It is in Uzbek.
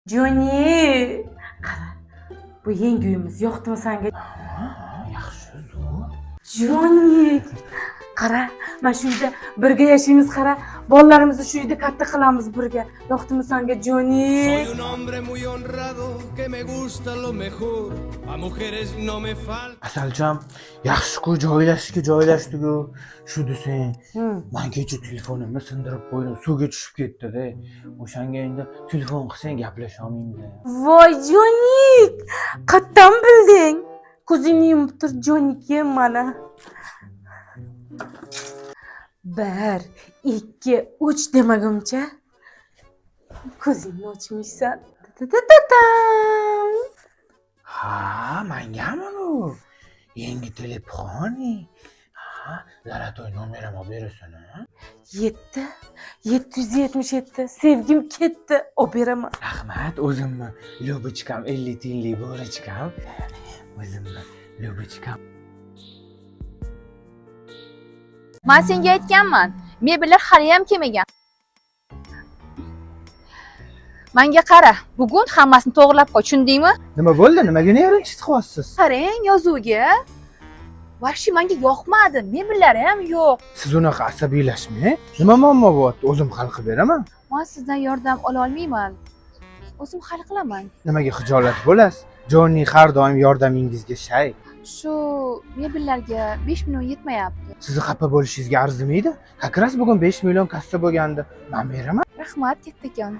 Joni, qara. Bu yangi uyimiz yoqdimi senga? Yaxshi zo'r. Joni, qara, mana shu uyda birga yashaymiz, qara. Bolalarimizni shu uyda katta qilamiz birga. Yoqdimi senga, Joni? Soy un hombre muy honrado que me gusta lo mejor. A mujeres no me falta. Asalcham, yaxshi-ku joylashdik-ku. Shu desang, men kecha telefonimni sindirib qo'ydim, suvga tushib ketdi-da. O'shanga endi telefon qilsang gaplashha olmaymiz. Voy, Joni! Qattan bilding? Ko'zingni yumib tur, Jonikim mana. 1, 2, 3 demaguncha ko'zingni ochmaysan. Ta-ta-ta-tam. Ha, mengami bu? Yangi telefoni. Ha, Zaratoy nomerimni berasan, ha? 7, 777. Sevgim ketdi, olib beraman. Rahmat, o'zimni Lyubachkam 50 tiyinlik bo'lachkam. O'zimni Lyubachkam. Men senga aytganman, mebellar hali ham kelmagan. Menga qara, bugun hammasini to'g'rilab qo'y, tushundingmi? Nima bo'ldi? Nimaga neringiz qilyapsiz? Qarang yozuvga. Vashi menga yoqmadi, mebellari ham yo'q. Siz unaqa asabiylashmang. Nima muammo bo'lyapti? O'zim hal qilib beraman. Men sizdan yordam ola olmayman. O'zim hal qilaman. Nimaga xijolat bo'lasiz? Jonni har doim yordamingizga shay. Shu mebellarga 5 million yetmayapti. Sizni xafa bo'lishingizga arzimaydi? Как раз bugun 5 million kassa bo'lgandi. Men beraman. Rahmat, kattakon.